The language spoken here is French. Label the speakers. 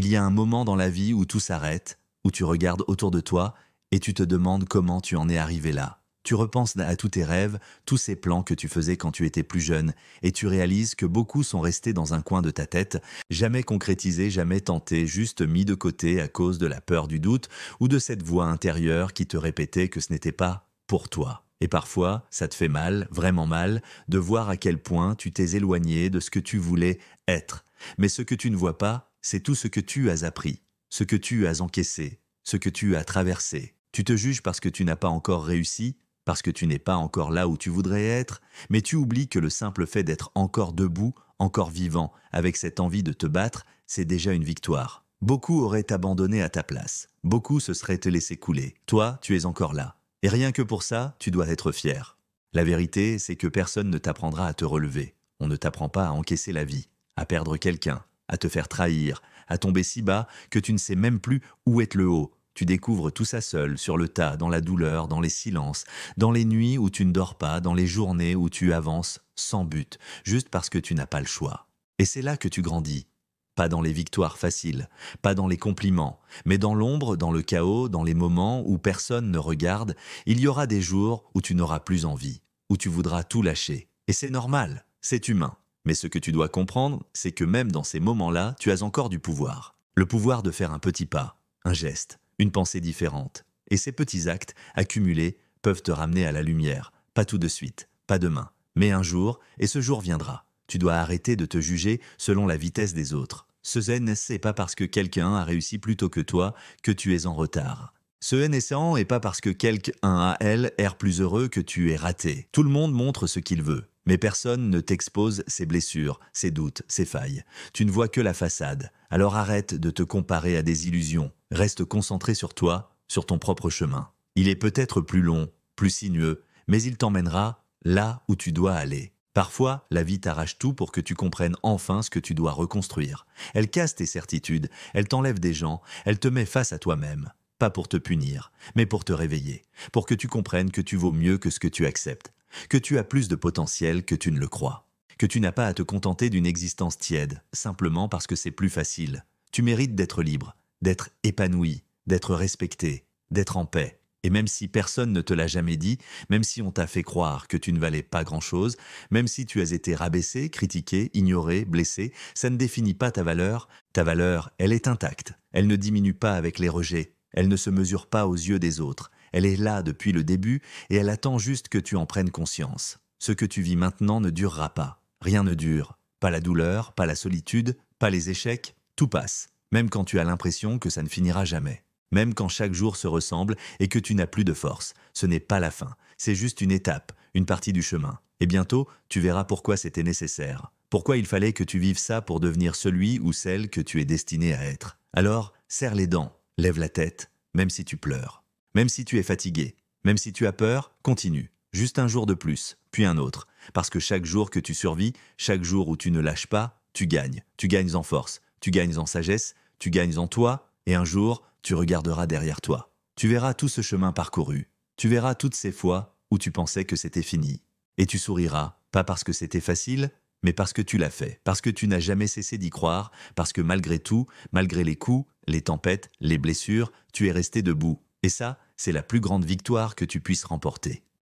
Speaker 1: Il y a un moment dans la vie où tout s'arrête, où tu regardes autour de toi et tu te demandes comment tu en es arrivé là. Tu repenses à tous tes rêves, tous ces plans que tu faisais quand tu étais plus jeune, et tu réalises que beaucoup sont restés dans un coin de ta tête, jamais concrétisés, jamais tentés, juste mis de côté à cause de la peur du doute ou de cette voix intérieure qui te répétait que ce n'était pas pour toi. Et parfois, ça te fait mal, vraiment mal, de voir à quel point tu t'es éloigné de ce que tu voulais être. Mais ce que tu ne vois pas, c'est tout ce que tu as appris, ce que tu as encaissé, ce que tu as traversé. Tu te juges parce que tu n'as pas encore réussi, parce que tu n'es pas encore là où tu voudrais être, mais tu oublies que le simple fait d'être encore debout, encore vivant, avec cette envie de te battre, c'est déjà une victoire. Beaucoup auraient abandonné à ta place. Beaucoup se seraient te laissé couler. Toi, tu es encore là. Et rien que pour ça, tu dois être fier. La vérité, c'est que personne ne t'apprendra à te relever. On ne t'apprend pas à encaisser la vie, à perdre quelqu'un, à te faire trahir, à tomber si bas que tu ne sais même plus où est le haut. Tu découvres tout ça seul, sur le tas, dans la douleur, dans les silences, dans les nuits où tu ne dors pas, dans les journées où tu avances sans but, juste parce que tu n'as pas le choix. Et c'est là que tu grandis. Pas dans les victoires faciles, pas dans les compliments, mais dans l'ombre, dans le chaos, dans les moments où personne ne regarde, il y aura des jours où tu n'auras plus envie, où tu voudras tout lâcher. Et c'est normal, c'est humain. Mais ce que tu dois comprendre, c'est que même dans ces moments-là, tu as encore du pouvoir. Le pouvoir de faire un petit pas, un geste, une pensée différente. Et ces petits actes, accumulés, peuvent te ramener à la lumière. Pas tout de suite, pas demain, mais un jour, et ce jour viendra. Tu dois arrêter de te juger selon la vitesse des autres. Ce zen, c'est pas parce que quelqu'un a réussi plus tôt que toi que tu es en retard. Ce naissant est pas parce que quelqu'un à elle erre plus heureux que tu es raté. Tout le monde montre ce qu'il veut, mais personne ne t'expose ses blessures, ses doutes, ses failles. Tu ne vois que la façade. Alors arrête de te comparer à des illusions. Reste concentré sur toi, sur ton propre chemin. Il est peut-être plus long, plus sinueux, mais il t'emmènera là où tu dois aller. Parfois, la vie t'arrache tout pour que tu comprennes enfin ce que tu dois reconstruire. Elle casse tes certitudes, elle t'enlève des gens, elle te met face à toi-même. Pas pour te punir, mais pour te réveiller, pour que tu comprennes que tu vaux mieux que ce que tu acceptes, que tu as plus de potentiel que tu ne le crois, que tu n'as pas à te contenter d'une existence tiède, simplement parce que c'est plus facile. Tu mérites d'être libre, d'être épanoui, d'être respecté, d'être en paix. Et même si personne ne te l'a jamais dit, même si on t'a fait croire que tu ne valais pas grand-chose, même si tu as été rabaissé, critiqué, ignoré, blessé, ça ne définit pas ta valeur. Ta valeur, elle est intacte. Elle ne diminue pas avec les rejets. Elle ne se mesure pas aux yeux des autres. Elle est là depuis le début et elle attend juste que tu en prennes conscience. Ce que tu vis maintenant ne durera pas. Rien ne dure. Pas la douleur, pas la solitude, pas les échecs, tout passe. Même quand tu as l'impression que ça ne finira jamais. Même quand chaque jour se ressemble et que tu n'as plus de force. Ce n'est pas la fin. C'est juste une étape, une partie du chemin. Et bientôt, tu verras pourquoi c'était nécessaire. Pourquoi il fallait que tu vives ça pour devenir celui ou celle que tu es destiné à être. Alors, serre les dents, lève la tête, même si tu pleures. Même si tu es fatigué, même si tu as peur, continue. Juste un jour de plus, puis un autre. Parce que chaque jour que tu survis, chaque jour où tu ne lâches pas, tu gagnes. Tu gagnes en force, tu gagnes en sagesse, tu gagnes en toi, et un jour, tu regarderas derrière toi. Tu verras tout ce chemin parcouru. Tu verras toutes ces fois où tu pensais que c'était fini. Et tu souriras, pas parce que c'était facile, mais parce que tu l'as fait. Parce que tu n'as jamais cessé d'y croire, parce que malgré tout, malgré les coups, les tempêtes, les blessures, tu es resté debout. Et ça, c'est la plus grande victoire que tu puisses remporter.